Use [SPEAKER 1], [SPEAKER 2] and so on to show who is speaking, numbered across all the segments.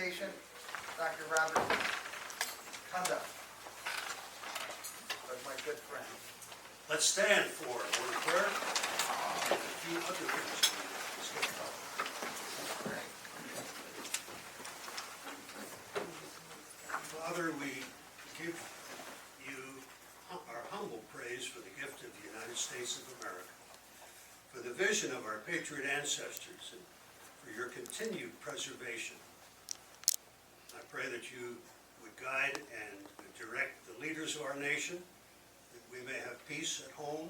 [SPEAKER 1] Education, Dr. Robert Kunda. That's my good friend.
[SPEAKER 2] Let's stand for a word of prayer. A few other things. Let's get going. Father, we give you our humble praise for the gift of the United States of America, for the vision of our patriot ancestors, and for your continued preservation. I pray that you would guide and direct the leaders of our nation, that we may have peace at home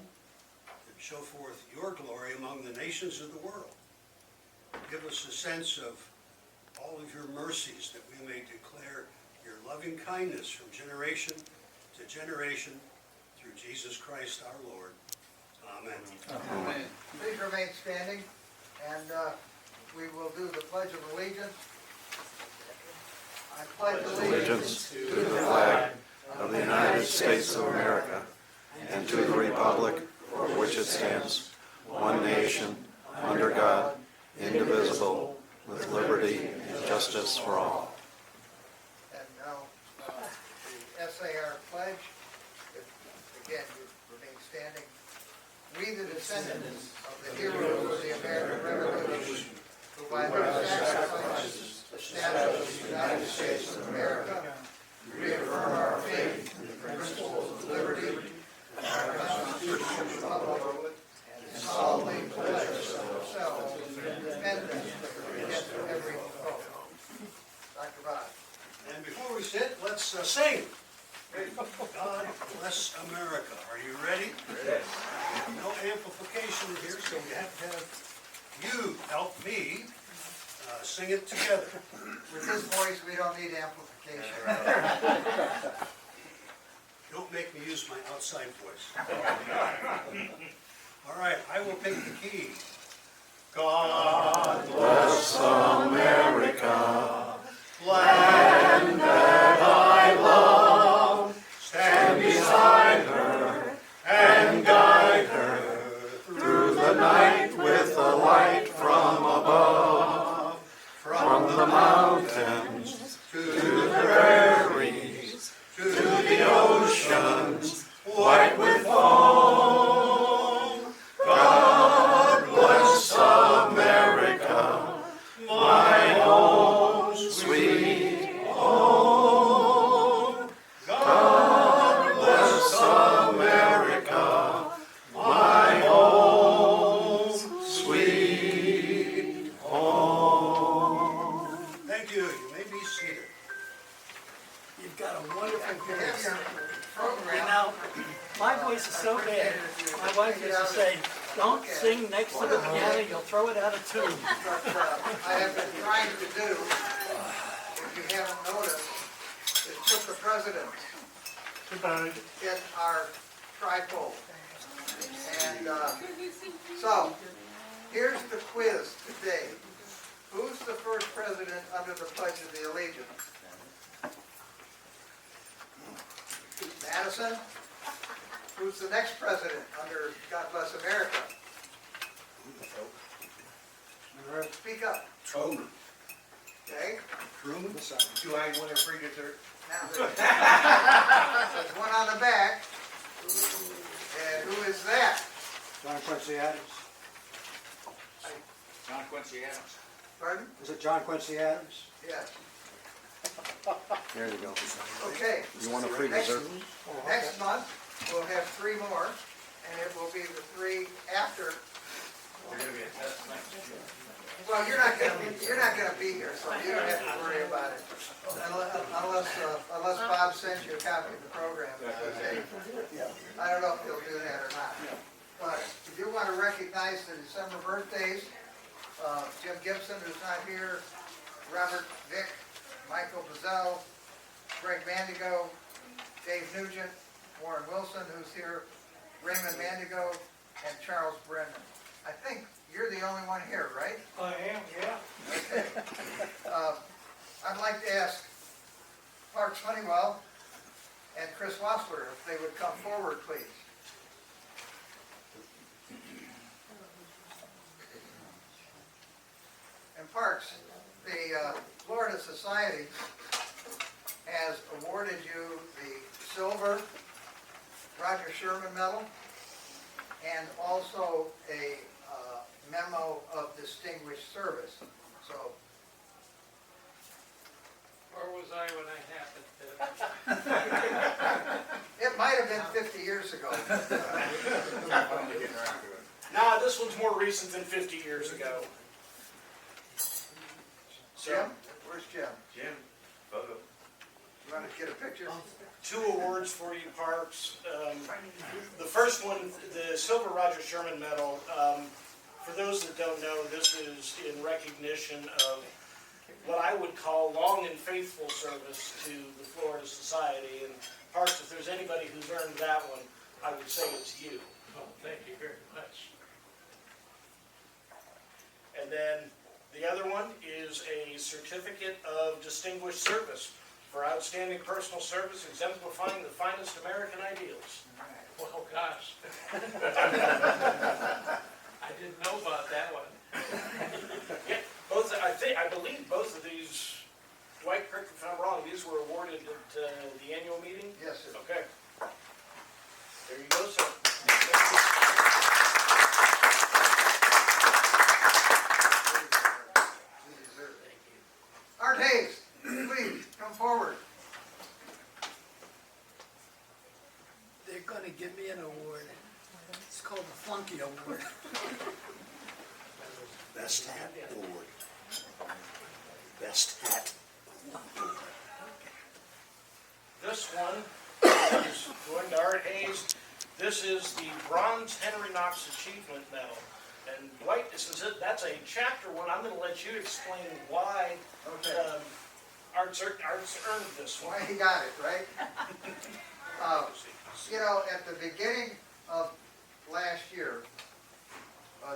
[SPEAKER 2] and show forth your glory among the nations of the world. Give us a sense of all of your mercies, that we may declare your loving kindness from generation to generation through Jesus Christ our Lord. Amen.
[SPEAKER 1] Amen. Please remain standing, and we will do the Pledge of Allegiance. I pledge
[SPEAKER 3] Allegiance to the flag of the United States of America and to the republic for which it stands, one nation, under God, indivisible, with liberty and justice for all.
[SPEAKER 1] And now, the SAR Pledge. Again, you remain standing. We, the descendants of the heroes of the American Revolution, who by their sacrifices established the United States of America, reaffirm our faith in the principles of liberty and our constitutional republic, and solemnly pledge ourselves to independence against every foe. Dr. Rod.
[SPEAKER 2] And before we sit, let's sing. God bless America. Are you ready? Yes. No amplification here, so we have to have you help me sing it together.
[SPEAKER 1] With his voice, we don't need amplification.
[SPEAKER 2] Don't make me use my outside voice. All right, I will take the key. God
[SPEAKER 3] Bless America,
[SPEAKER 2] land that I love, stand beside her and guide her
[SPEAKER 3] through the night with a light from above, from the mountains
[SPEAKER 2] to
[SPEAKER 3] to the prairies,
[SPEAKER 2] to
[SPEAKER 3] the oceans, white with foam. God bless America, my home, sweet home. God bless America, my home, sweet home.
[SPEAKER 2] Thank you. You may be seated.
[SPEAKER 4] You've got a wonderful
[SPEAKER 1] You have
[SPEAKER 4] voice.
[SPEAKER 1] your program.
[SPEAKER 4] Now, my voice is so bad, my wife used to say, don't sing next to the piano, you'll throw it out of tune.
[SPEAKER 1] But I have been trying to do, if you haven't noticed, is put the president in our tripod. And so, here's the quiz today. Who's the first president under the Pledge of the Allegiance? Madison? Who's the next president under God Bless America? Speak up.
[SPEAKER 2] Truman.
[SPEAKER 1] Okay?
[SPEAKER 2] Truman?
[SPEAKER 5] Do I want to bring dessert?
[SPEAKER 1] Now, there's one on the back. And who is that?
[SPEAKER 6] John Quincy Adams.
[SPEAKER 5] John Quincy Adams.
[SPEAKER 1] Pardon?
[SPEAKER 6] Is it John Quincy Adams?
[SPEAKER 1] Yes.
[SPEAKER 3] There you go.
[SPEAKER 1] Okay.
[SPEAKER 3] You want a free
[SPEAKER 1] Next-
[SPEAKER 3] dessert?
[SPEAKER 1] Next month, we'll have 3 more, and it will be the 3 after.
[SPEAKER 5] You're going to be a test thing.
[SPEAKER 1] Well, you're not gonna be here, so you don't have to worry about it. Unless Bob sends you a copy of the program. Okay. I don't know if he'll do that or not. But I do want to recognize the December birthdays. Jim Gibson, who's not here, Robert Vick, Michael Bazell, Greg Mandigo, Dave Nugent, Warren Wilson, who's here, Raymond Mandigo, and Charles Brennan. I think you're the only one here, right?
[SPEAKER 4] I am, yeah.
[SPEAKER 1] Okay. I'd like to ask Parks Honeywell and Chris Washler if they would come forward, please. And Parks, the Florida Society has awarded you the silver Roger Sherman Medal and also a memo of distinguished service. So,
[SPEAKER 7] Where was I when I happened to?
[SPEAKER 1] it might have been 50 years ago.
[SPEAKER 8] Nah, this one's more recent than 50 years ago.
[SPEAKER 1] Jim? Where's Jim?
[SPEAKER 5] Jim, photo.
[SPEAKER 1] You want to get a picture?
[SPEAKER 8] 2 awards for you, Parks. The first one, the Silver Roger Sherman Medal. For those that don't know, this is in recognition of what I would call long and faithful service to the Florida Society. And Parks, if there's anybody who's earned that one, I would say it's you.
[SPEAKER 7] Oh, thank you very much.
[SPEAKER 8] And then the other one is a certificate of distinguished service for outstanding personal service exemplifying the finest American ideals.
[SPEAKER 7] Well, gosh. I didn't know about that one.
[SPEAKER 8] Yeah, I believe both of these, Dwight, correct me if I'm wrong, these were awarded at the annual meeting?
[SPEAKER 1] Yes, sir.
[SPEAKER 8] Okay. There you go, sir.
[SPEAKER 1] You deserve it. Art Hayes, please, come forward.
[SPEAKER 4] They're gonna give me an award. It's called the Flunky Award.
[SPEAKER 2] Best hat award. Best hat.
[SPEAKER 8] This one is going to Art Hayes. This is the Bronze Henry Knox Achievement Medal. And Dwight, since that's a chapter one, I'm going to let you explain why
[SPEAKER 1] Okay.
[SPEAKER 8] Art's earned this one.
[SPEAKER 1] Why he got it, right? You know, at the beginning of last year,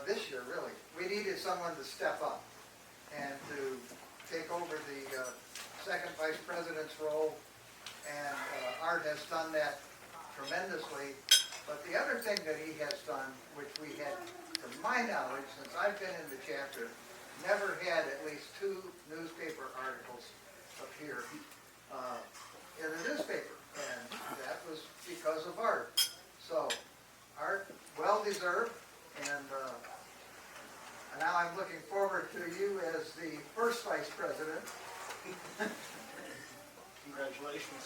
[SPEAKER 1] this year really, we needed someone to step up and to take over the second vice president's role, and Art has done that tremendously. But the other thing that he has done, which we had, to my knowledge, since I've been in the chapter, never had at least 2 newspaper articles appear in the newspaper, and that was because of Art. So, Art, well-deserved, and now I'm looking forward to you as the first vice president.
[SPEAKER 8] Congratulations.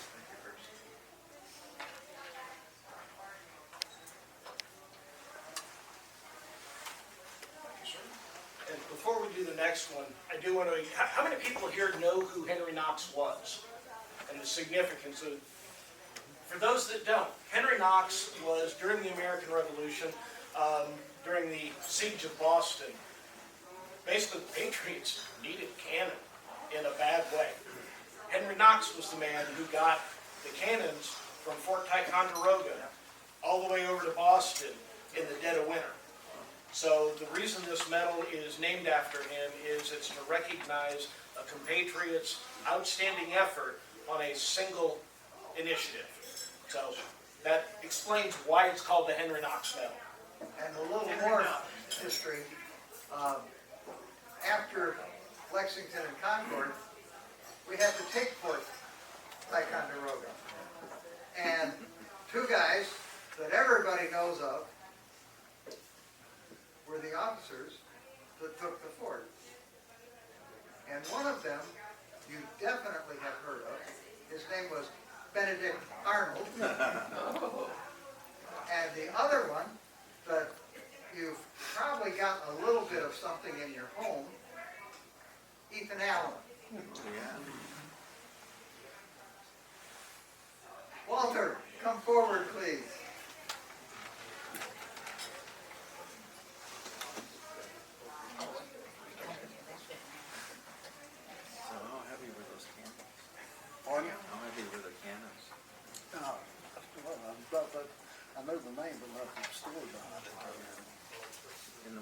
[SPEAKER 8] And before we do the next one, I do want to, how many people here know who Henry Knox was and the significance of, for those that don't, Henry Knox was during the American Revolution, during the siege of Boston. Basically, the Patriots needed cannon in a bad way. Henry Knox was the man who got the cannons from Fort Ticonderoga all the way over to Boston in the dead of winter. So the reason this medal is named after him is it's to recognize a compatriot's outstanding effort on a single initiative. So that explains why it's called the Henry Knox Medal.
[SPEAKER 1] And a little more history, after Lexington and Concord, we had to take Fort Ticonderoga. And 2 guys that everybody knows of were the officers that took the fort. And one of them, you definitely have heard of, his name was Benedict Arnold. And the other one, that you've probably got a little bit of something in your home, Ethan Allen. Walter, come forward, please.
[SPEAKER 3] So how heavy were those cannons?
[SPEAKER 6] Pardon?
[SPEAKER 3] How heavy were the cannons?
[SPEAKER 6] Oh, well, I know the name, but not the story behind it.
[SPEAKER 3] In the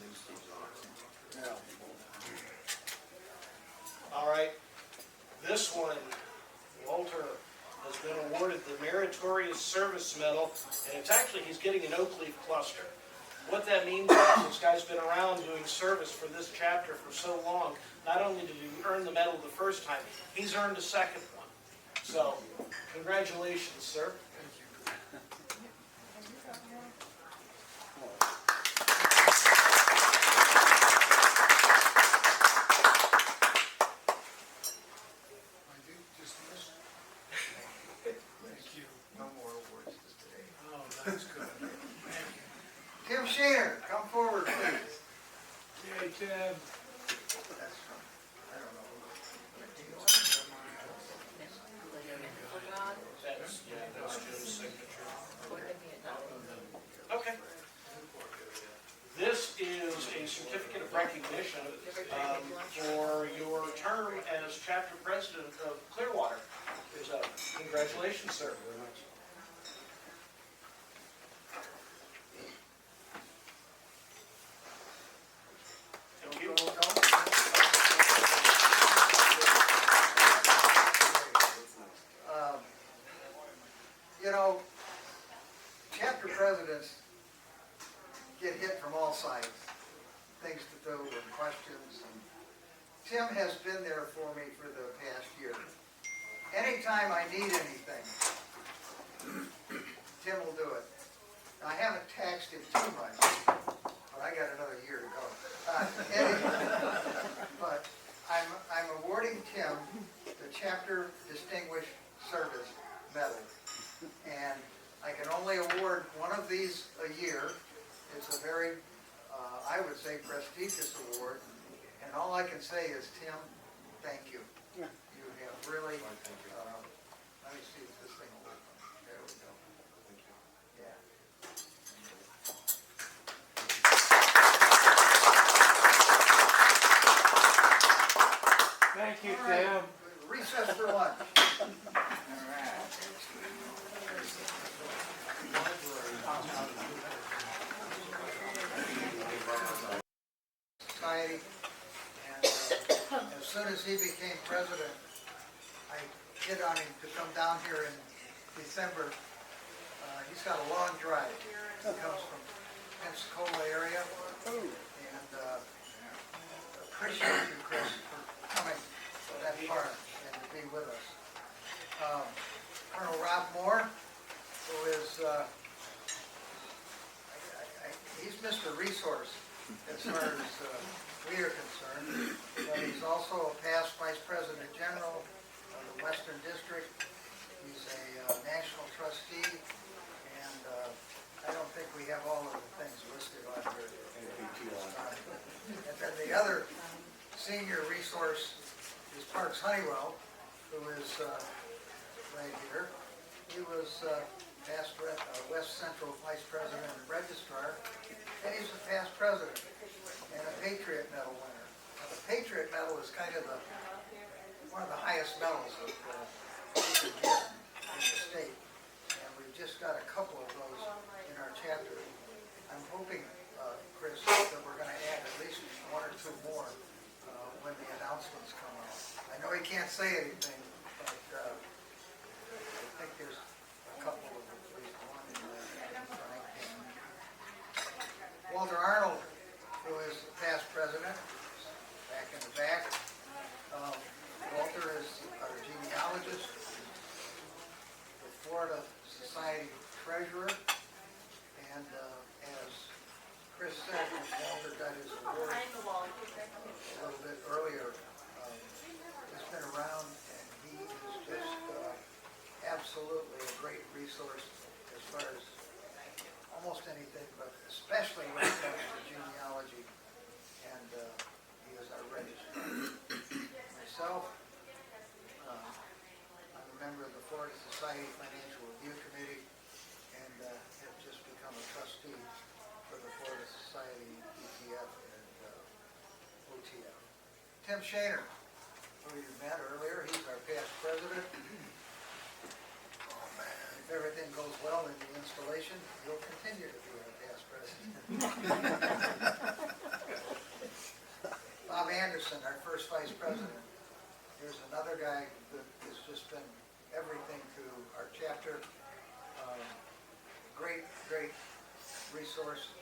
[SPEAKER 3] newspapers.
[SPEAKER 6] Yeah.
[SPEAKER 8] All right, this one, Walter has been awarded the Meritorious Service Medal, and it's actually, he's getting an oak leaf cluster. What that means is this guy's been around doing service for this chapter for so long. Not only did he earn the medal the first time, he's earned a second one. So, congratulations, sir.
[SPEAKER 1] I do dismiss. Thank you. No more awards today.
[SPEAKER 7] Oh, that's good.
[SPEAKER 1] Tim Shaner, come forward, please.
[SPEAKER 7] Hey, Tim.
[SPEAKER 1] That's from, I don't know.
[SPEAKER 8] That's Jim's signature. Okay. This is a certificate of recognition for your term as chapter president of Clearwater. So, congratulations, sir. Thank you.
[SPEAKER 1] You know, chapter presidents get hit from all sides, things to do and questions. And Tim has been there for me for the past year. Anytime I need anything, Tim will do it. I haven't taxed him too much, but I got another year to go. But I'm awarding Tim the Chapter Distinguished Service Medal. And I can only award one of these a year. It's a very, I would say, prestigious award. And all I can say is, Tim, thank you. You have really, let me see if this thing will open. There we go. Yeah.
[SPEAKER 7] Thank you,
[SPEAKER 1] All right.
[SPEAKER 7] Tim.
[SPEAKER 1] Recess for lunch. Society, and as soon as he became president, I hit on him to come down here in December. He's got a long drive. He comes from Pensacola area, and appreciate you, Chris, for coming that far and to be with us. Colonel Rob Moore, who is, he's Mr. Resource as far as we are concerned, but he's also a past Vice President General of the Western District. He's a national trustee, and I don't think we have all of the things listed on here. And then the other senior resource is Parks Honeywell, who is right here. He was past West Central Vice President and Registrar, and he's a past president and a Patriot Medal winner. Now, the Patriot Medal is kind of one of the highest medals that you can get in the state, and we've just got a couple of those in our chapter. I'm hoping, Chris, that we're going to add at least one or two more when the announcements come out. I know he can't say anything, but I think there's a couple of at least one in the Walter Arnold, who is the past president, back in the back. Walter is our genealogist, the Florida Society treasurer, and as Chris said, Walter got his award a little bit earlier. He's been around, and he is just absolutely a great resource as far as almost anything, but especially when it comes to genealogy, and he is our registrar. Myself, I'm a member of the Florida Society Financial Review Committee, and have just become a trustee for the Florida Society ETF and OTF. Tim Shaner, who you met earlier, he's our past president. If everything goes well in the installation, he'll continue to be our past president. Bob Anderson, our first vice president. Here's another guy that has just been everything to our chapter. Great resource.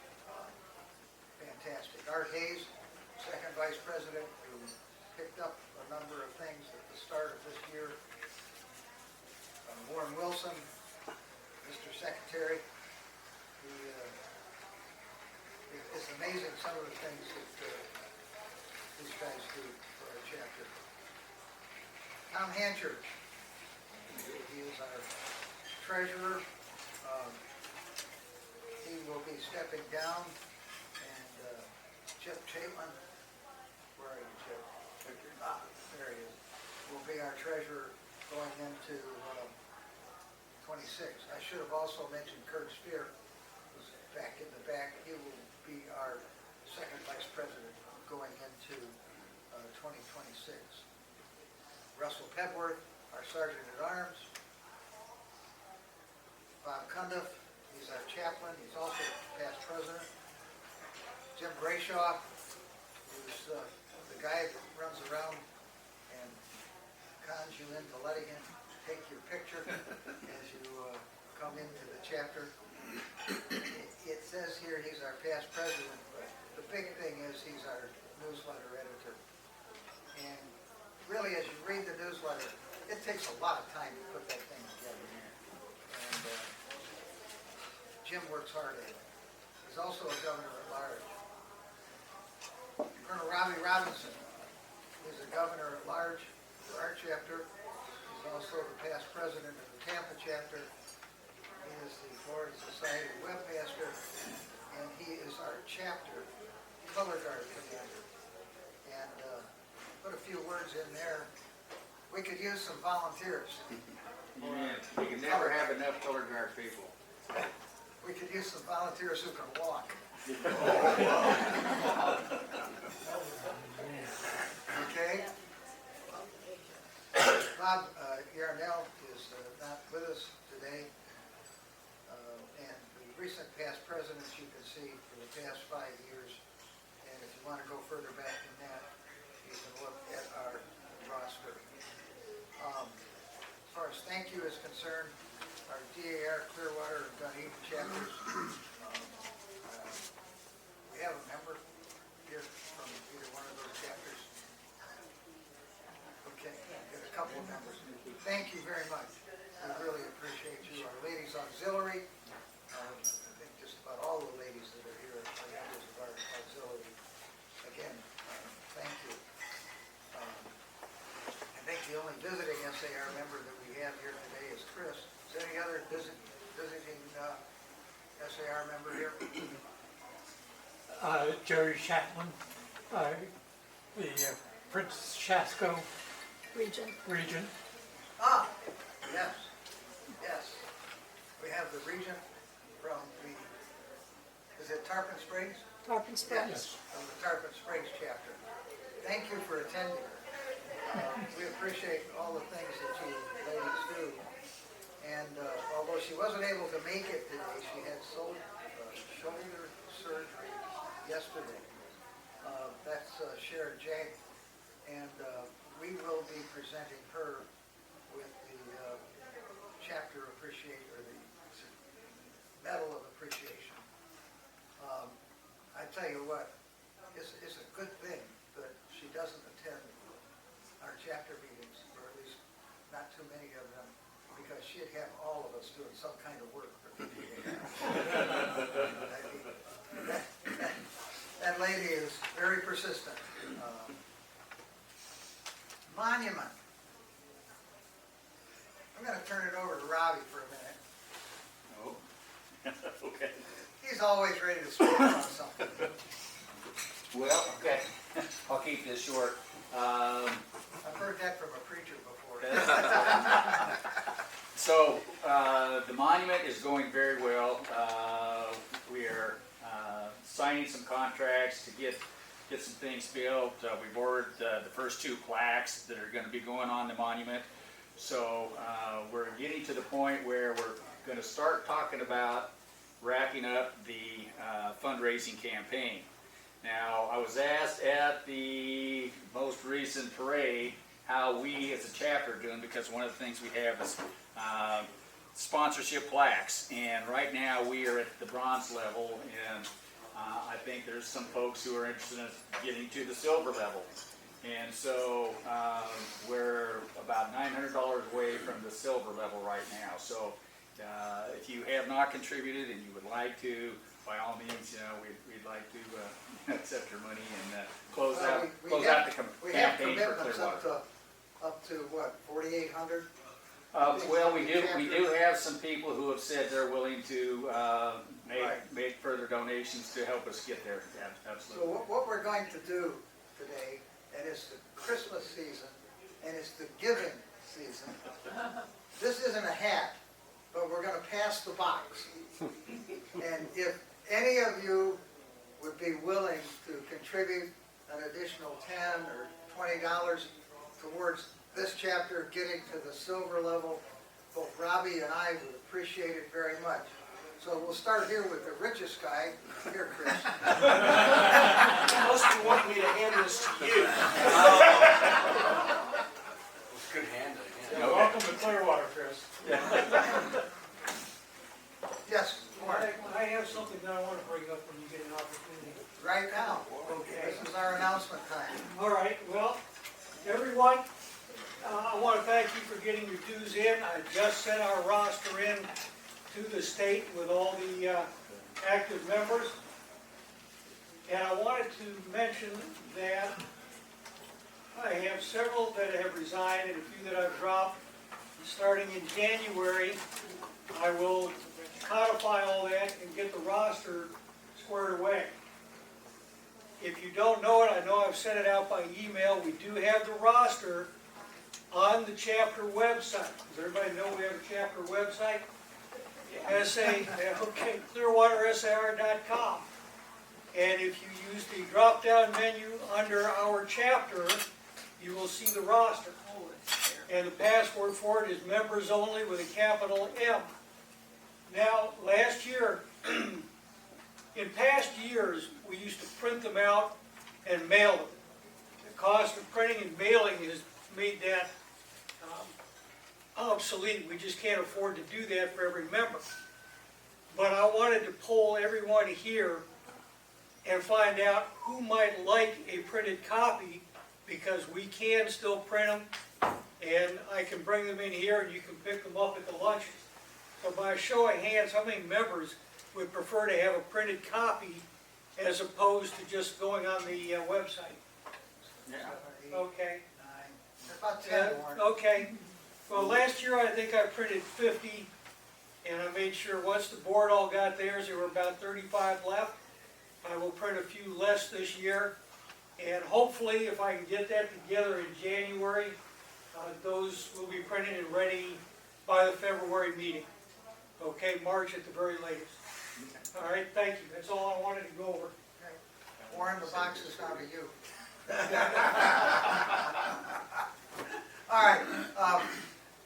[SPEAKER 1] Art Hayes, second vice president, who picked up a number of things at the start of this year. Warren Wilson, Mr. Secretary. It's amazing some of the things that these guys do for our chapter. Tom Hancher, he is our treasurer. He will be stepping down, and Chip Chapman, where are you, Chip? There he is. Will be our treasurer going into 26. I should have also mentioned Kurt Spear, who's back in the back. He will be our second vice president going into 2026. Russell Pedworth, our sergeant at arms. Bob Cundiff, he's our chaplain. He's also past president. Jim Brayshaw, who's the guy that runs around and cons you into letting him take your picture as you come into the chapter. It says here he's our past president, but the big thing is he's our newsletter editor. And really, as you read the newsletter, it takes a lot of time to put that thing together. And Jim works hard at it. He's also a governor at large. Colonel Robbie Robinson is a governor at large for our chapter. He's also the past president of the Tampa chapter. He is the Florida Society webmaster, and he is our chapter color guard commander. And put a few words in there. We could use some volunteers.
[SPEAKER 5] Yeah, you can never have enough color guard people.
[SPEAKER 1] We could use some volunteers who can walk. Okay? Bob Yarnell is not with us today. And the recent past presidents you can see for the past 5 years. And if you want to go further back than that, you can look at our roster. As far as thank you is concerned, our DAR, Clearwater, and Dunedin chapters, we have a member here from either one of those chapters. Okay, got a couple of members. Thank you very much. We really appreciate you. Our ladies auxiliary, I think just about all the ladies that are here are members of our auxiliary. Again, thank you. I think the only visiting SAR member that we have here today is Chris. Is there any other visiting SAR member here?
[SPEAKER 4] Jerry Chaplin, the Prince Shasco region.
[SPEAKER 1] Ah, yes, yes. We have the regent from the, is it Tarpon Springs?
[SPEAKER 9] Tarpon Springs.
[SPEAKER 1] Yes, from the Tarpon Springs chapter. Thank you for attending. We appreciate all the things that you ladies do. And although she wasn't able to make it today, she had shoulder surgery yesterday. That's Sharon Jang. And we will be presenting her with the chapter appreciation, or the Medal of Appreciation. I tell you what, it's a good thing that she doesn't attend our chapter meetings, or at least not too many of them, because she'd have all of us doing some kind of work for that lady is very persistent. Monument. I'm going to turn it over to Robbie for a minute.
[SPEAKER 5] Oh. Okay.
[SPEAKER 1] He's always ready to speak on something.
[SPEAKER 5] Well, okay. I'll keep this short.
[SPEAKER 1] I've heard that from a preacher before.
[SPEAKER 5] So, the monument is going very well. We are signing some contracts to get some things built. We've ordered the first 2 plaques that are going to be going on the monument. So, we're getting to the point where we're going to start talking about wrapping up the fundraising campaign. Now, I was asked at the most recent parade how we as a chapter are doing, because one of the things we have is sponsorship plaques, and right now we are at the bronze level, and I think there's some folks who are interested in getting to the silver level. And so we're about $900 away from the silver level right now. So if you have not contributed and you would like to, by all means, we'd like to accept your money and close out the
[SPEAKER 1] We have
[SPEAKER 5] campaign for
[SPEAKER 1] commitments
[SPEAKER 5] Clearwater.
[SPEAKER 1] up to what, 4,800?
[SPEAKER 5] Well, we do have some people who have said they're willing to make further donations to help us get there. Yeah,
[SPEAKER 1] So
[SPEAKER 5] absolutely.
[SPEAKER 1] what we're going to do today, and it's the Christmas season, and it's the giving season. This isn't a hat, but we're gonna pass the box. And if any of you would be willing to contribute an additional $10 or $20 towards this chapter getting to the silver level, both Robbie and I would appreciate it very much. So we'll start here with the richest guy, here, Chris.
[SPEAKER 8] You must be wanting me to hand this to you.
[SPEAKER 6] Good handling.
[SPEAKER 7] Yeah, welcome to Clearwater, Chris.
[SPEAKER 1] Yes, Warren,
[SPEAKER 7] I have something that I want to bring up when you get an opportunity.
[SPEAKER 1] right now.
[SPEAKER 7] Okay.
[SPEAKER 1] This is our announcement time.
[SPEAKER 7] All right, well, everyone, I want to thank you for getting your dues in. I just sent our roster in to the state with all the active members. And I wanted to mention that I have several that have resigned and a few that I've dropped. Starting in January, I will codify all that and get the roster squared away. If you don't know it, I know I've sent it out by email. We do have the roster on the chapter website. Does everybody know we have a chapter website? clearwatersar.com. And if you use the drop-down menu under our chapter, you will see the roster. And the password for it is members only with a capital M. Now, last year, in past years, we used to print them out and mail them. The cost of printing and mailing has made that obsolete. We just can't afford to do that for every member. But I wanted to poll everyone here and find out who might like a printed copy, because we can still print them, and I can bring them in here and you can pick them up at the lunches. So by a show of hands, how many members would prefer to have a printed copy as opposed to just going on the website?
[SPEAKER 5] Yeah.
[SPEAKER 7] Okay.
[SPEAKER 1] About 10, Warren.
[SPEAKER 7] Okay. Well, last year I think I printed 50, and I made sure once the board all got theirs, there were about 35 left. I will print a few less this year, and hopefully if I can get that together in January, those will be printed and ready by the February meeting. Okay, March at the very latest. All right, thank you. That's all I wanted to go over.
[SPEAKER 1] Warren, the box is now to you. All right,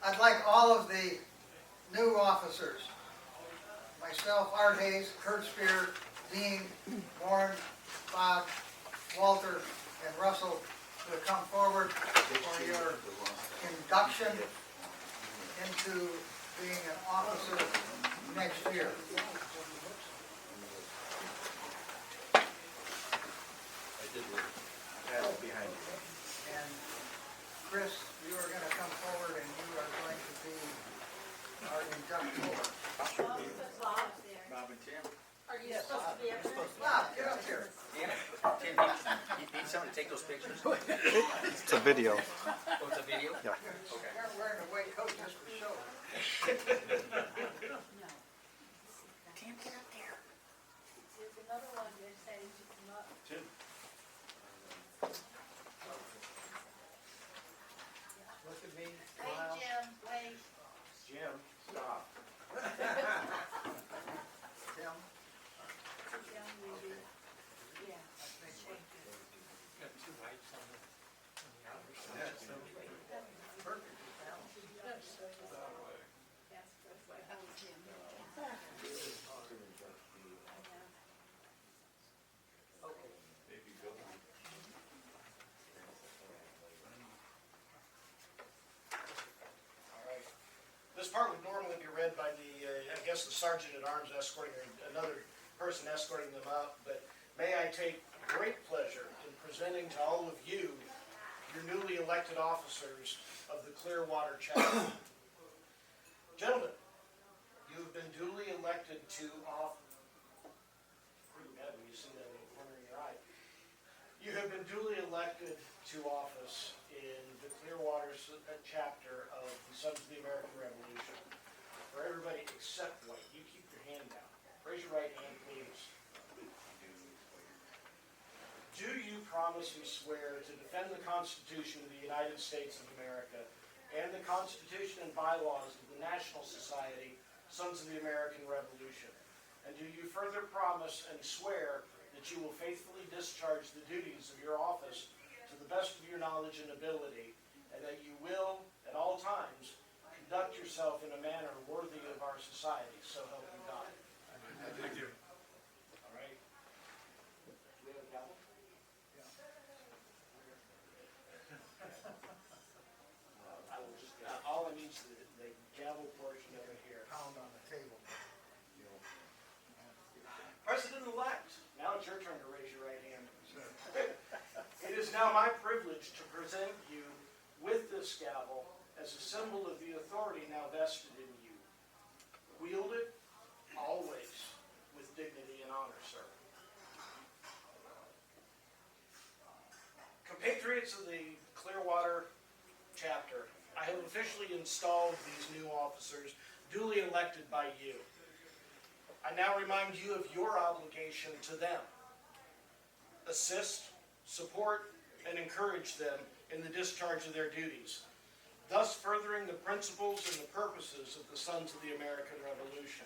[SPEAKER 1] I'd like all of the new officers, myself, Art Hayes, Kurt Spear, Dean, Warren, Bob, Walter, and Russell to come forward for your induction into being an officer next year.
[SPEAKER 3] Behind you.
[SPEAKER 1] And Chris, you are going to come forward and you are going to be our inductee.
[SPEAKER 5] Bob and Tim.
[SPEAKER 9] Are you supposed to be up there?
[SPEAKER 1] Bob, get up here.
[SPEAKER 5] Tim, you need someone to take those pictures?
[SPEAKER 3] It's a video.
[SPEAKER 5] Oh, it's a video?
[SPEAKER 3] Yeah.
[SPEAKER 5] Okay.
[SPEAKER 1] You're wearing a white coat just for show.
[SPEAKER 5] Tim, get up there.
[SPEAKER 9] There's another one that says you cannot.
[SPEAKER 1] Look at me,
[SPEAKER 9] Hey,
[SPEAKER 1] smile.
[SPEAKER 9] Jim, wait.
[SPEAKER 3] Jim, stop.
[SPEAKER 1] Tim,
[SPEAKER 9] Jim, will you? Yeah.
[SPEAKER 1] perfect.
[SPEAKER 8] This part would normally be read by the, I guess, the sergeant at arms escorting another person escorting them up, but may I take great pleasure in presenting to all of you your newly elected officers of the Clearwater chapter. Gentlemen, you have been duly elected to office. Pretty bad when you see that in the corner of your eye. You have been duly elected to office in the Clearwater chapter of the Sons of the American Revolution. For everybody except white, you keep your hand down. Raise your right hand, please. Do you promise and swear to defend the Constitution of the United States of America and the Constitution and bylaws of the National Society, Sons of the American Revolution? And do you further promise and swear that you will faithfully discharge the duties of your office to the best of your knowledge and ability, and that you will, at all times, conduct yourself in a manner worthy of our society, so help you God?
[SPEAKER 2] Thank you.
[SPEAKER 8] All right. Do we have a gavel? I will just, all I need is the gavel portion of it here.
[SPEAKER 1] Pound on the table.
[SPEAKER 8] President-elect, now it's your turn to raise your right hand. It is now my privilege to present you with this gavel as a symbol of the authority now vested in you. Wield it always with dignity and honor, sir. Compatriots of the Clearwater chapter, I have officially installed these new officers duly elected by you. I now remind you of your obligation to them. Assist, support, and encourage them in the discharge of their duties, thus furthering the principles and the purposes of the Sons of the American Revolution.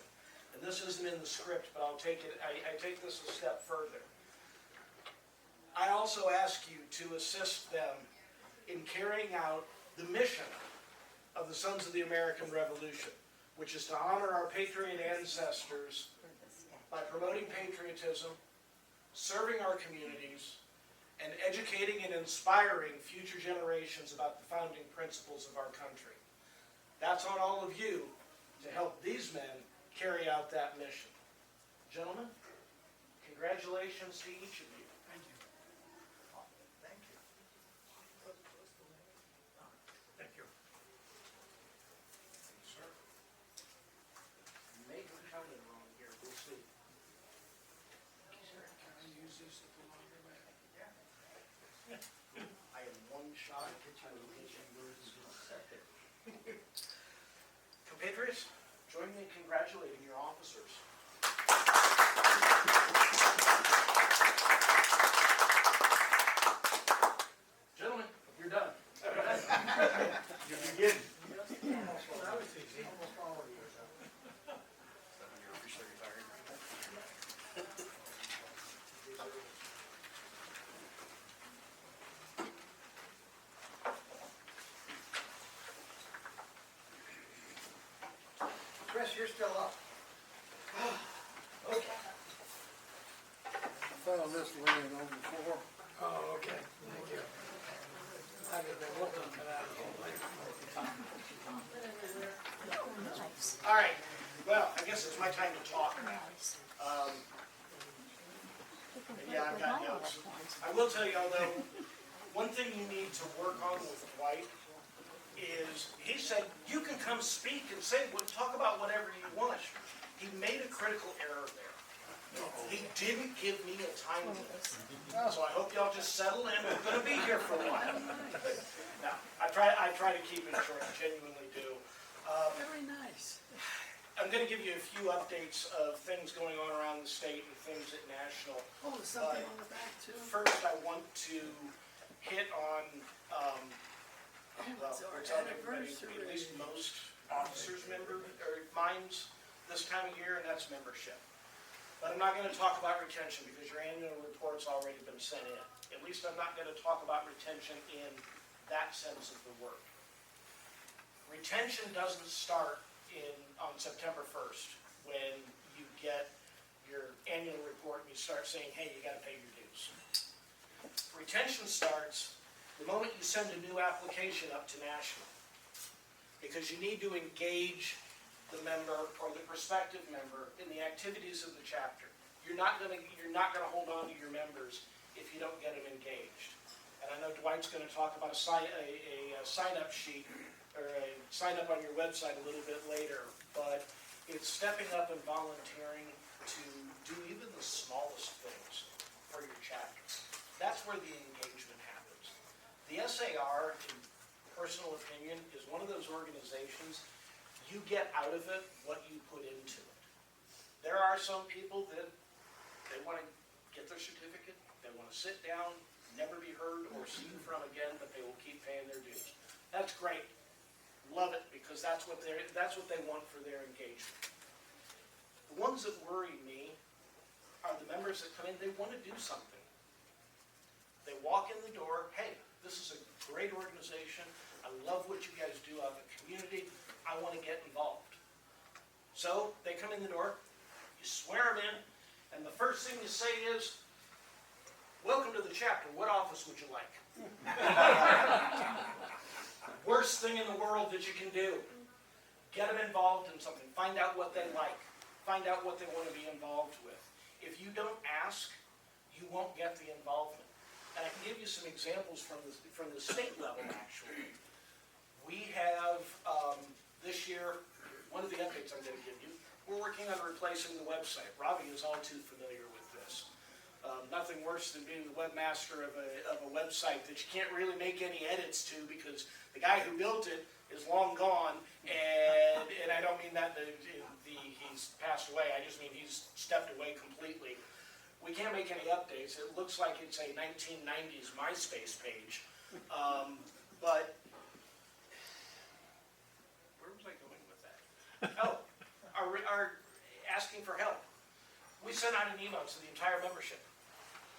[SPEAKER 8] And this isn't in the script, but I'll take it. I take this a step further. I also ask you to assist them in carrying out the mission of the Sons of the American Revolution, which is to honor our patriot ancestors by promoting patriotism, serving our communities, and educating and inspiring future generations about the founding principles of our country. That's on all of you to help these men carry out that mission. Gentlemen, congratulations to each of you.
[SPEAKER 1] Thank you. Thank you.
[SPEAKER 2] Thank you.
[SPEAKER 8] Sir. Make a counting wrong here, we'll see.
[SPEAKER 6] Can I use this at the laundromat?
[SPEAKER 8] I am one shot at getting words. Compatriots, join me in congratulating your officers. Gentlemen, you're done. You begin.
[SPEAKER 1] Chris, you're still up.
[SPEAKER 6] I found this laying on the floor.
[SPEAKER 4] Oh, okay, thank you. I did that one time, but I
[SPEAKER 8] All right, well, I guess it's my time to talk now. Yeah, I've got notes. I will tell you, although, one thing you need to work on with Dwight is, he said, you can come speak and say, talk about whatever you want. He made a critical error there. He didn't give me a time limit. So I hope y'all just settle in. We're gonna be here for a while. Now, I try to keep it short, I genuinely do.
[SPEAKER 4] Very nice.
[SPEAKER 8] I'm gonna give you a few updates of things going on around the state and things at national.
[SPEAKER 4] Oh, there's something on the back too?
[SPEAKER 8] First, I want to hit on,
[SPEAKER 4] It's our
[SPEAKER 8] it's on everybody,
[SPEAKER 4] anniversary.
[SPEAKER 8] at least most officers' minds this time of year, and that's membership. But I'm not gonna talk about retention because your annual report's already been sent in. At least I'm not gonna talk about retention in that sense of the word. Retention doesn't start on September 1st, when you get your annual report and you start saying, hey, you gotta pay your dues. Retention starts the moment you send a new application up to national, because you need to engage the member or the prospective member in the activities of the chapter. you're not gonna hold on to your members if you don't get them engaged. And I know Dwight's gonna talk about a sign-up sheet, or a sign-up on your website a little bit later, but it's stepping up and volunteering to do even the smallest things for your chapter. That's where the engagement happens. The SAR, in personal opinion, is one of those organizations, you get out of it what you put into it. There are some people that they want to get their certificate, they want to sit down, never be heard or seen from again, but they will keep paying their dues. That's great. Love it, because that's what they want for their engagement. The ones that worry me are the members that come in, they want to do something. They walk in the door, hey, this is a great organization, I love what you guys do out in the community, I want to get involved. So they come in the door, you swear them in, and the first thing you say is, welcome to the chapter, what office would you like? Worst thing in the world that you can do. Get them involved in something, find out what they like, find out what they want to be involved with. If you don't ask, you won't get the involvement. And I can give you some examples from the state level, actually. We have, this year, one of the updates I'm going to give you, we're working on replacing the website. Robbie is all too familiar with this. Nothing worse than being the webmaster of a website that you can't really make any edits to because the guy who built it is long gone, and I don't mean that he's passed away, I just mean he's stepped away completely. We can't make any updates. It looks like it's a 1990s MySpace page. But where was I going with that? Oh, our asking for help. We sent out an email to the entire membership.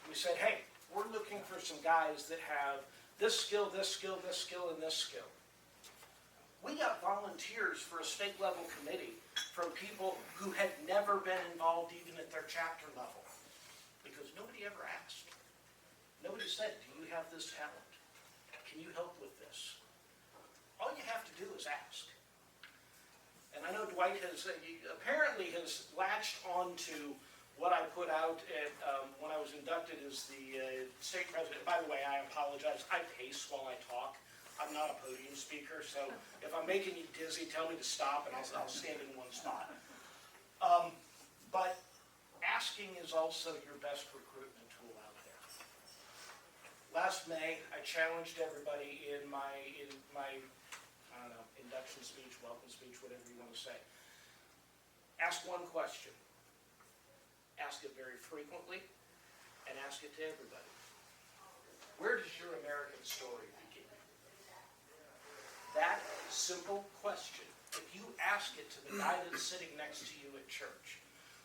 [SPEAKER 8] We said, hey, we're looking for some guys that have this skill, this skill, this skill, and this skill. We got volunteers for a state level committee from people who had never been involved even at their chapter level. Because nobody ever asked. Nobody said, do you have this talent? Can you help with this? All you have to do is ask. And I know Dwight apparently has latched onto what I put out at, when I was inducted as the state president. By the way, I apologize. I pace while I talk. I'm not a podium speaker, so if I'm making you dizzy, tell me to stop and I'll stand in one spot. But asking is also your best recruitment tool out there. Last May, I challenged everybody in my I don't know, induction speech, welcome speech, whatever you want to say. Ask one question. Ask it very frequently, and ask it to everybody. Where does your American story begin? That simple question, if you ask it to the guy that's sitting next to you at church,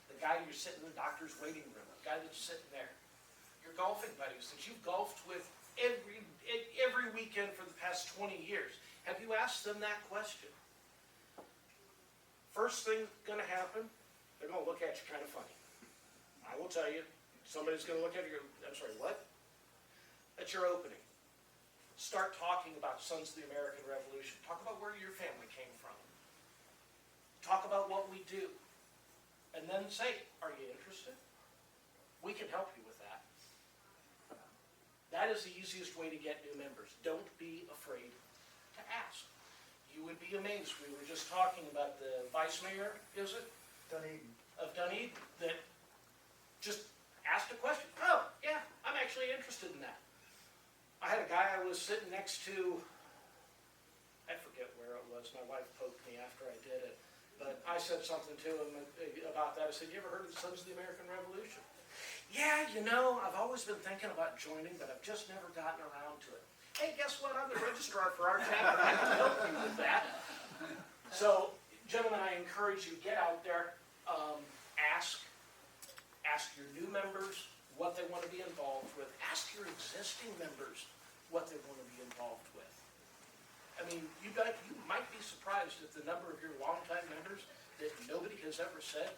[SPEAKER 8] the guy you're sitting in the doctor's waiting room, the guy that's sitting there, your golfing buddies that you've golfed with every weekend for the past 20 years, have you asked them that question? First thing going to happen, they're going to look at you kind of funny. I will tell you, somebody's going to look at you, I'm sorry, what? That's your opening. Start talking about Sons of the American Revolution. Talk about where your family came from. Talk about what we do. And then say, are you interested? We can help you with that. That is the easiest way to get new members. Don't be afraid to ask. You would be amazed. We were just talking about the vice mayor, is it?
[SPEAKER 1] Dunedin.
[SPEAKER 8] Of Dunedin, that just asked a question. Oh, yeah, I'm actually interested in that. I had a guy I was sitting next to, I forget where it was, my wife poked me after I did it, but I said something to him about that. I said, you ever heard of the Sons of the American Revolution? Yeah, you know, I've always been thinking about joining, but I've just never gotten around to it. Hey, guess what? I'm the registrar for our chapter. I can help you with that. So, gentlemen, I encourage you, get out there, ask your new members what they want to be involved with. Ask your existing members what they want to be involved with. I mean, you might be surprised at the number of your longtime members that nobody has ever said,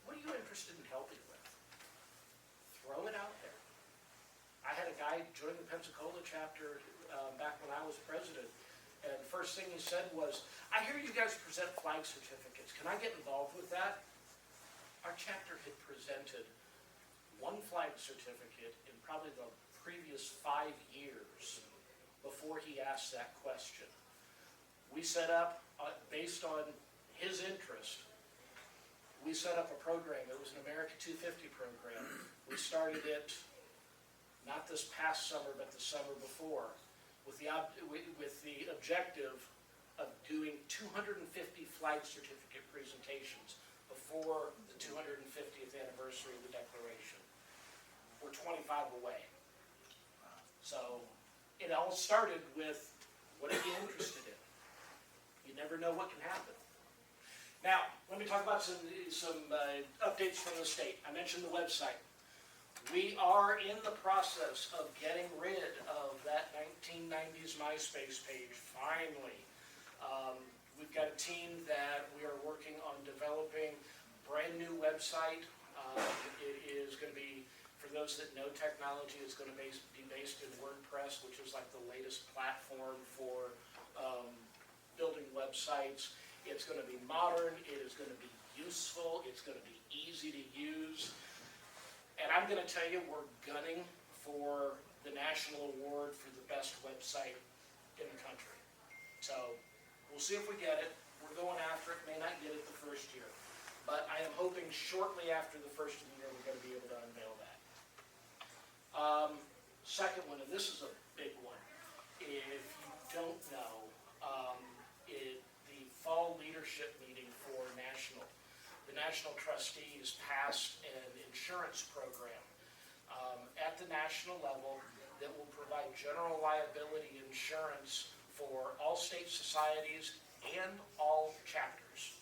[SPEAKER 8] what are you interested in helping with? Throw it out there. I had a guy join the Pensacola chapter back when I was president, and the first thing he said was, I hear you guys present flag certificates. Can I get involved with that? Our chapter had presented one flight certificate in probably the previous 5 years before he asked that question. We set up, based on his interest, we set up a program. It was an America 250 program. We started it not this past summer, but the summer before, with the objective of doing 250 flight certificate presentations before the 250th anniversary of the Declaration. We're 25 away. So it all started with, what are you interested in? You never know what can happen. Now, let me talk about some updates from the state. I mentioned the website. We are in the process of getting rid of that 1990s MySpace page, finally. We've got a team that we are working on developing a brand new website. It is going to be, for those that know technology, it's going to be based in WordPress, which is like the latest platform for building websites. It's going to be modern, it is going to be useful, it's going to be easy to use. And I'm going to tell you, we're gunning for the national award for the best website in the country. So we'll see if we get it. We're going after it, may not get it the first year. But I am hoping shortly after the first of the year, we're going to be able to unveil that. Second one, and this is a big one. If you don't know, the fall leadership meeting for the National Trustees passed an insurance program at the national level that will provide general liability insurance for all state societies and all chapters.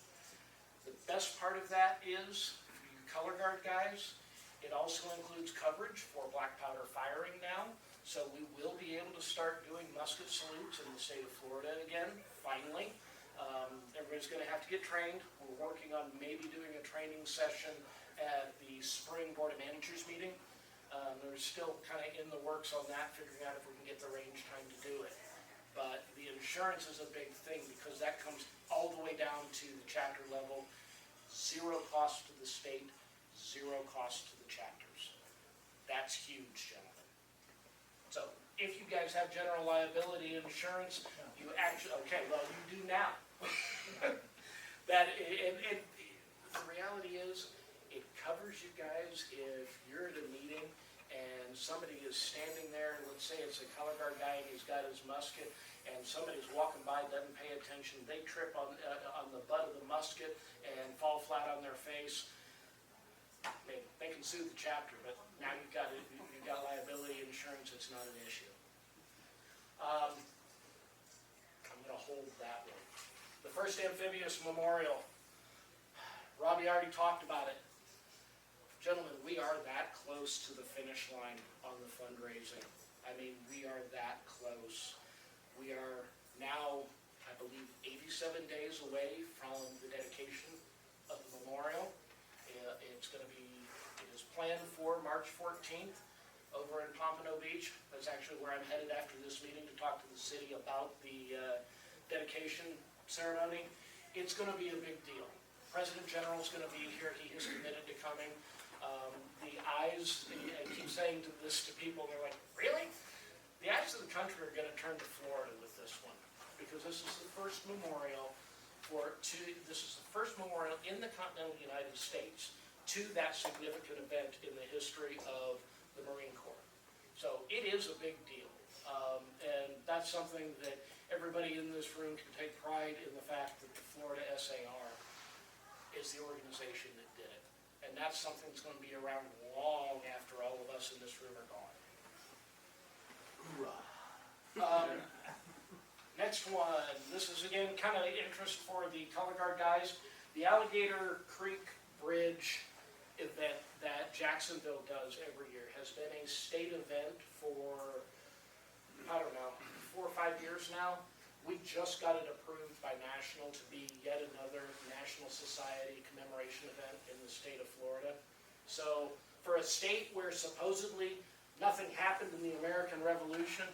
[SPEAKER 8] The best part of that is, for you color guard guys, it also includes coverage for black powder firing now. So we will be able to start doing musket salutes in the state of Florida again, finally. Everybody's going to have to get trained. We're working on maybe doing a training session at the spring Board of Managers meeting. They're still kind of in the works on that, figuring out if we can get the range time to do it. But the insurance is a big thing because that comes all the way down to the chapter level. Zero cost to the state, zero cost to the chapters. That's huge, gentlemen. So if you guys have general liability insurance, you actually, okay, well, you do now. And the reality is, it covers you guys if you're at a meeting and somebody is standing there, let's say it's a color guard guy and he's got his musket, and somebody's walking by, doesn't pay attention, they trip on the butt of the musket and fall flat on their face. They can sue the chapter, but now you've got liability insurance, it's not an issue. I'm going to hold that one. The first amphibious memorial, Robbie already talked about it. Gentlemen, we are that close to the finish line on the fundraising. I mean, we are that close. We are now, I believe, 87 days away from the dedication of the memorial. It is planned for March 14th over in Pompano Beach. That's actually where I'm headed after this meeting to talk to the city about the dedication ceremony. It's going to be a big deal. President General is going to be here. He is committed to coming. I keep saying this to people, and they're like, really? The eyes of the country are going to turn to Florida with this one, because this is the first memorial in the continental United States to that significant event in the history of the Marine Corps. So it is a big deal, and that's something that everybody in this room can take pride in, the fact that the Florida SAR is the organization that did it. And that's something that's going to be around long after all of us in this room are gone. Hoorah. Next one, this is again kind of interest for the color guard guys. The Alligator Creek Bridge event that Jacksonville does every year has been a state event for, I don't know, 4 or 5 years now. We just got it approved by National to be yet another National Society commemoration event in the state of Florida. So for a state where supposedly nothing happened in the American Revolution,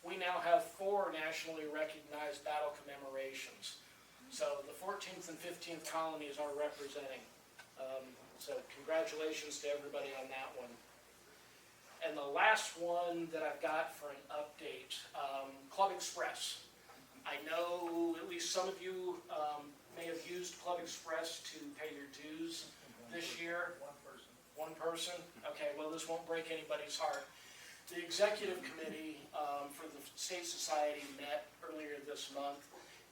[SPEAKER 8] we now have 4 nationally recognized battle commemorations. So the 14th and 15th colonies are representing. So congratulations to everybody on that one. And the last one that I've got for an update, Club Express. I know at least some of you may have used Club Express to pay your dues this year. One person? Okay, well, this won't break anybody's heart. The executive committee for the State Society met earlier this month,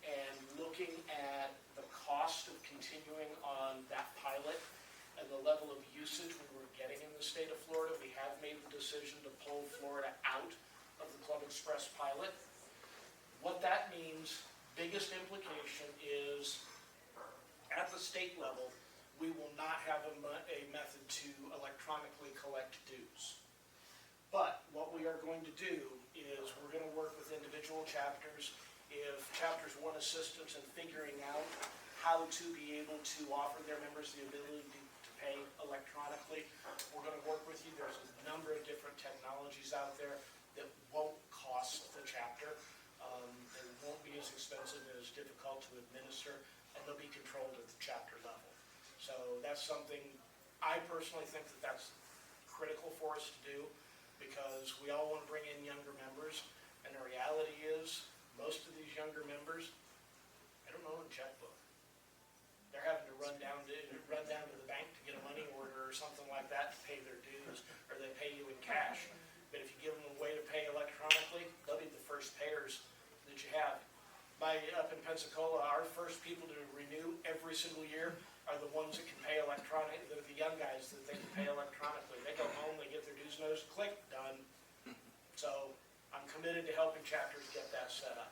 [SPEAKER 8] and looking at the cost of continuing on that pilot and the level of usage we were getting in the state of Florida, we have made the decision to pull Florida out of the Club Express pilot. What that means, biggest implication is, at the state level, we will not have a method to electronically collect dues. But what we are going to do is we're going to work with individual chapters. If chapters want assistance in figuring out how to be able to offer their members the ability to pay electronically, we're going to work with you. There's a number of different technologies out there that won't cost the chapter. They won't be as expensive and as difficult to administer, and they'll be controlled at the chapter level. So that's something, I personally think that that's critical for us to do, because we all want to bring in younger members, and the reality is, most of these younger members, they don't own a checkbook. They're having to run down to the bank to get a money order or something like that to pay their dues, or they pay you in cash. But if you give them a way to pay electronically, they'll be the first payers that you have. Up in Pensacola, our first people to renew every single year are the ones that can pay electronically. They're the young guys that they can pay electronically. They go home, they get their dues notice, click, done. So I'm committed to helping chapters get that set up.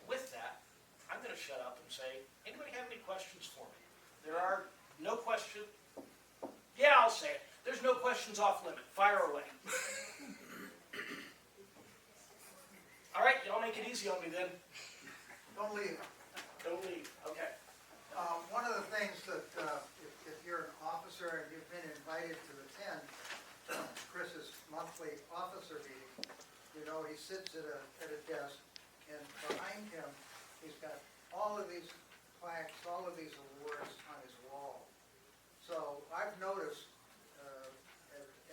[SPEAKER 8] With that, I'm going to shut up and say, anybody have any questions for me? There are no questions. Yeah, I'll say it. There's no questions off limit. Fire away. All right, y'all make it easy on me then.
[SPEAKER 1] Don't leave.
[SPEAKER 8] Don't leave. Okay.
[SPEAKER 1] One of the things that, if you're an officer and you've been invited to attend Chris's monthly officer meeting, you know, he sits at a desk, and behind him, he's got all of these plaques, all of these awards on his wall. So I've noticed,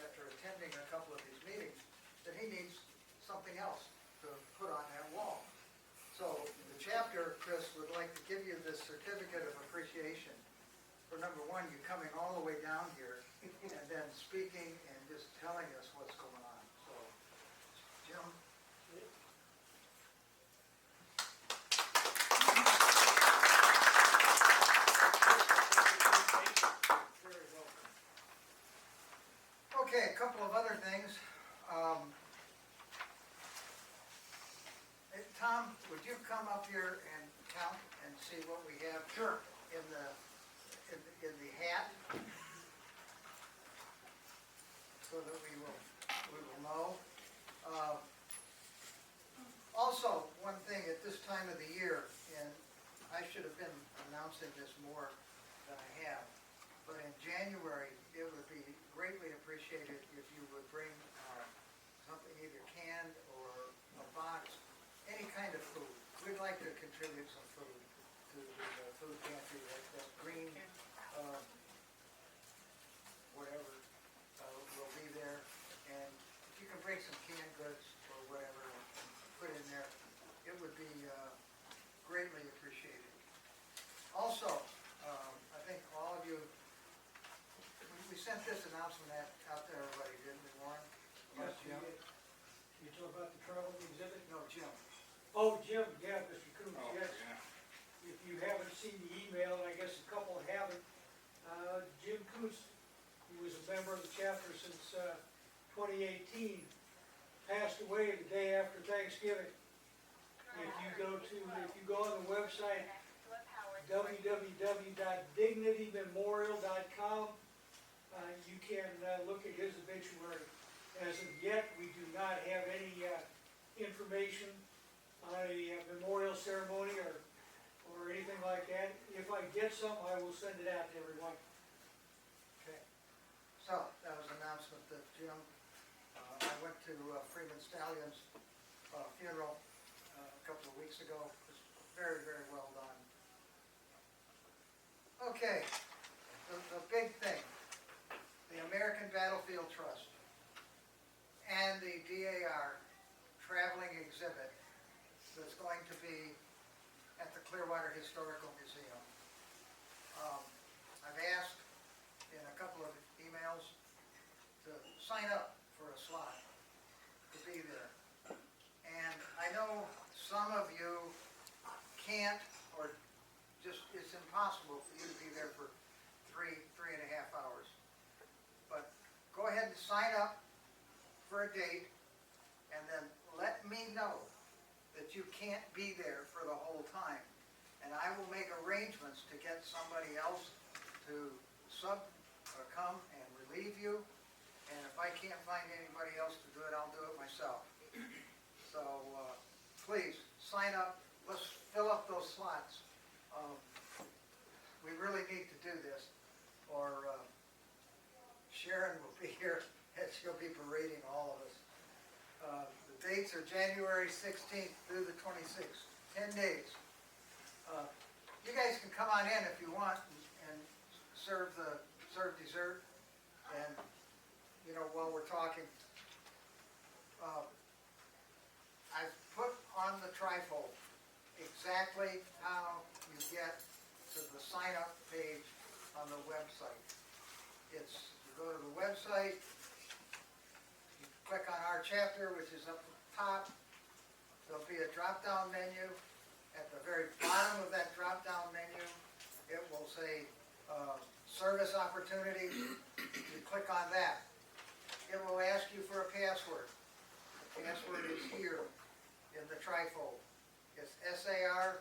[SPEAKER 1] after attending a couple of these meetings, that he needs something else to put on that wall. So the chapter, Chris, would like to give you this certificate of appreciation for, number one, you coming all the way down here, and then speaking and just telling us what's going on. So, Jim? Very welcome. Okay, a couple of other things. Hey, Tom, would you come up here and count and see what we have? Sure. In the hat, so that we will know. Also, one thing at this time of the year, and I should have been announcing this more than I have, but in January, it would be greatly appreciated if you would bring something either canned or a box, any kind of food. We'd like to contribute some food to the food pantry, that green, whatever, will be there. And if you can bring some canned goods or whatever and put in there, it would be greatly appreciated. Also, I think all of you, we sent this announcement out to everybody, didn't we, Warren?
[SPEAKER 7] Yes,
[SPEAKER 1] Jim?
[SPEAKER 7] You talk about the travel exhibit?
[SPEAKER 1] No, Jim.
[SPEAKER 7] Oh, Jim, yeah, Mr. Coombs,
[SPEAKER 5] Oh,
[SPEAKER 7] yes.
[SPEAKER 5] yeah.
[SPEAKER 7] If you haven't seen the email, and I guess a couple haven't, Jim Coombs, who was a member of the chapter since 2018, passed away the day after Thanksgiving. If you go on the website, www.dignitymemorial.com, you can look at his obituary. As of yet, we do not have any information on a memorial ceremony or anything like that. If I get some, I will send it out to everyone.
[SPEAKER 1] Okay. So, that was an announcement that Jim, I went to Freeman Stallion's funeral a couple of weeks ago. It was very, very well done. Okay, the big thing, American Battlefield Trust and the DAR traveling exhibit that's going to be at the Clearwater Historical Museum. I've asked in a couple of emails to sign up for a slot to be there. And I know some of you can't, or just, it's impossible for you to be there for three and a half hours. But go ahead and sign up for a date, and then let me know that you can't be there for the whole time. And I will make arrangements to get somebody else to come and relieve you. And if I can't find anybody else to do it, I'll do it myself. So please, sign up. Let's fill up those slots. We really need to do this, or Sharon will be here and she'll be berating all of us. The dates are January 16th through the 26th, 10 days. You guys can come on in if you want and serve dessert. And, you know, while we're talking, I've put on the trifold exactly how you get to the sign-up page on the website. It's, you go to the website, you click on our chapter, which is up at the top. There'll be a drop-down menu. At the very bottom of that drop-down menu, it will say service opportunities. You click on that. It will ask you for a password. The password is here in the trifold. It's SAR/DAR.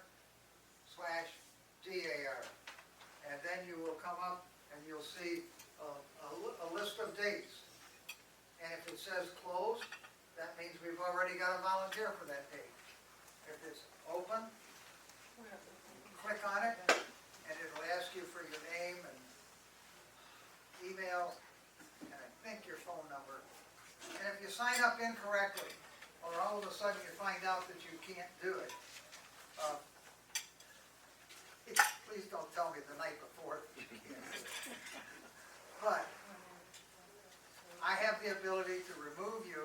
[SPEAKER 1] And then you will come up and you'll see a list of dates. And if it says closed, that means we've already got a volunteer for that date. If it's open, click on it, and it'll ask you for your name and email, and I think your phone number. And if you sign up incorrectly, or all of a sudden you find out that you can't do it, please don't tell me the night before that you can't do it. But I have the ability to remove you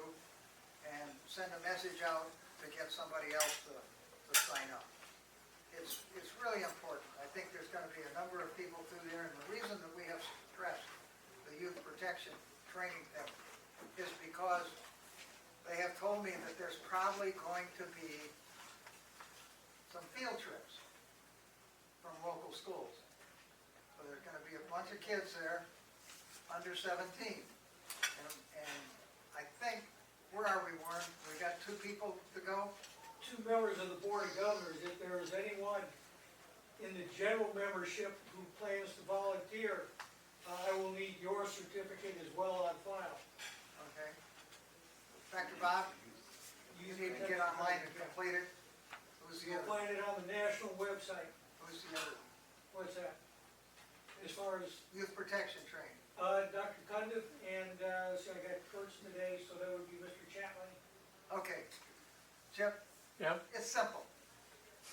[SPEAKER 1] and send a message out to get somebody else to sign up. It's really important. I think there's going to be a number of people through there, and the reason that we have stressed the youth protection training thing is because they have told me that there's probably going to be some field trips from local schools. So there's going to be a bunch of kids there under 17. And I think, where are we, Warren? We got 2 people to go?
[SPEAKER 7] 2 members of the Board of Governors. If there is anyone in the general membership who plans to volunteer, I will need your certificate as well on file.
[SPEAKER 1] Okay. Dr. Bob, you need to get online and complete it. Who's the
[SPEAKER 7] You'll
[SPEAKER 1] other?
[SPEAKER 7] find it on the national website.
[SPEAKER 1] Who's the other?
[SPEAKER 7] What's that? As far as
[SPEAKER 1] Youth protection training.
[SPEAKER 7] Dr. Cundiff and, so I got Kurtz today, so that would be Mr. Chapman.
[SPEAKER 1] Okay. Chip,
[SPEAKER 4] Yep.
[SPEAKER 1] it's simple.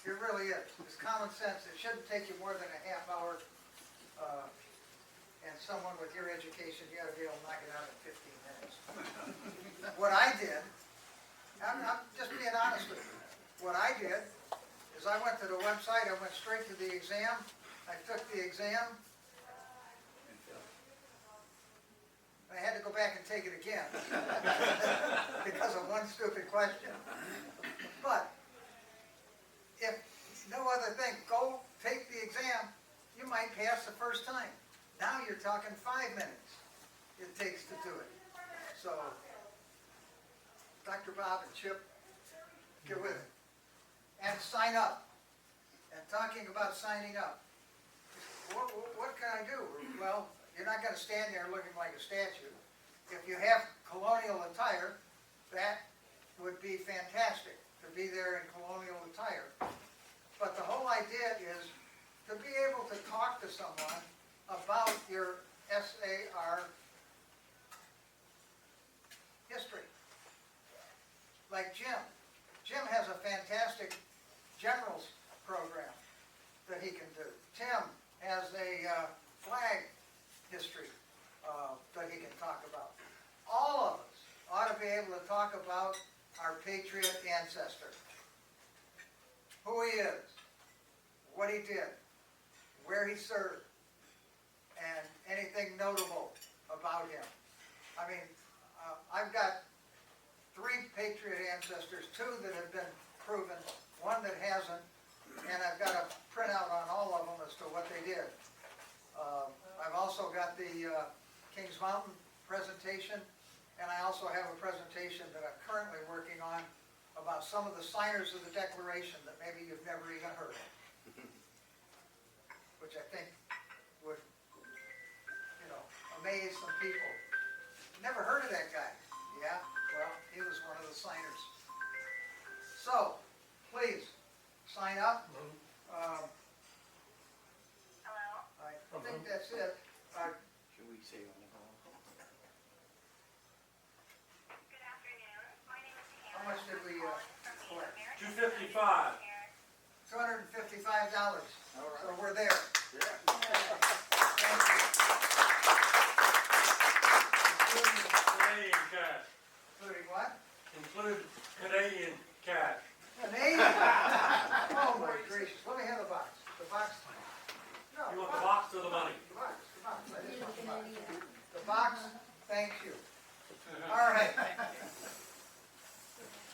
[SPEAKER 1] It really is. It's common sense. It shouldn't take you more than a half hour. And someone with your education, you ought to be able to knock it out in 15 minutes. What I did, I'm just being honest with you. What I did is I went to the website, I went straight to the exam, I took the exam. I had to go back and take it again because of one stupid question. But if no other thing, go take the exam, you might pass the first time. Now you're talking 5 minutes it takes to do it. So, Dr. Bob and Chip, get with it. And sign up. And talking about signing up, what can I do? Well, you're not going to stand there looking like a statue. If you have colonial attire, that would be fantastic, to be there in colonial attire. But the whole idea is to be able to talk to someone about your SAR history. Like Jim. Jim has a fantastic generals program that he can do. Tim has a flag history that he can talk about. All of us ought to be able to talk about our patriot ancestor. Who he is, what he did, where he served, and anything notable about him. I mean, I've got 3 patriot ancestors, 2 that have been proven, 1 that hasn't, and I've got a printout on all of them as to what they did. I've also got the Kings Mountain presentation, and I also have a presentation that I'm currently working on about some of the signers of the Declaration that maybe you've never even heard of, which I think would, amaze some people. Never heard of that guy. Yeah, well, he was one of the signers. So, please, sign up. I think that's it.
[SPEAKER 3] Should we say on the call?
[SPEAKER 10] Good afternoon. My name is
[SPEAKER 1] How
[SPEAKER 10] Hannah.
[SPEAKER 1] much did we collect?
[SPEAKER 7] $255.
[SPEAKER 1] $255. So we're there. Thank you.
[SPEAKER 7] Canadian cash.
[SPEAKER 1] Including what?
[SPEAKER 7] Include Canadian cash.
[SPEAKER 1] Canadian. Oh my gracious, let me have the box. The box. No,
[SPEAKER 7] You want the box or the money?
[SPEAKER 1] The box, the box. I just want the box. The box, thank you. All right.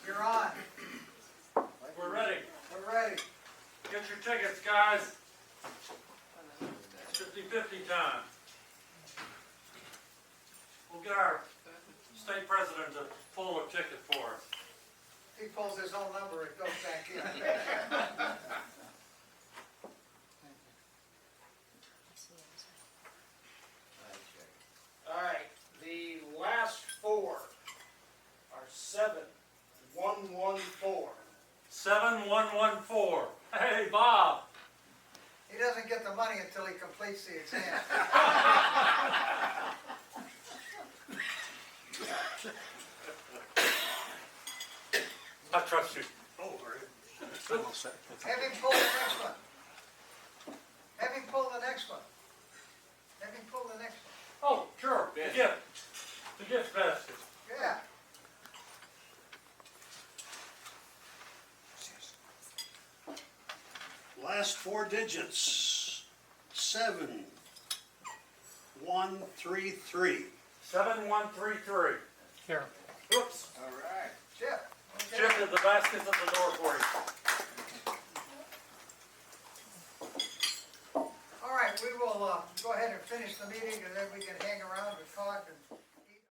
[SPEAKER 1] You're on.
[SPEAKER 7] We're ready.
[SPEAKER 1] We're ready.
[SPEAKER 7] Get your tickets, guys. 50-50 time. We'll get our state president to pull a ticket for us.
[SPEAKER 1] He pulls his own number, it goes back in.
[SPEAKER 8] All right, the last 4 are 7114.
[SPEAKER 7] 7114. Hey, Bob.
[SPEAKER 1] He doesn't get the money until he completes the exam.
[SPEAKER 7] I trust you.
[SPEAKER 2] Oh, all right.
[SPEAKER 1] Have him pull the next one. Have him pull the next one. Have him pull the next one.
[SPEAKER 7] Oh, sure. The gift. The gift basket.
[SPEAKER 1] Yeah.
[SPEAKER 2] Last 4 digits, 7133.
[SPEAKER 7] 7133. Here. Oops.
[SPEAKER 5] All right.
[SPEAKER 1] Chip. Okay.
[SPEAKER 7] Shifted the baskets at the door for you.
[SPEAKER 1] All right, we will go ahead and finish the meeting, and then we can hang around and talk and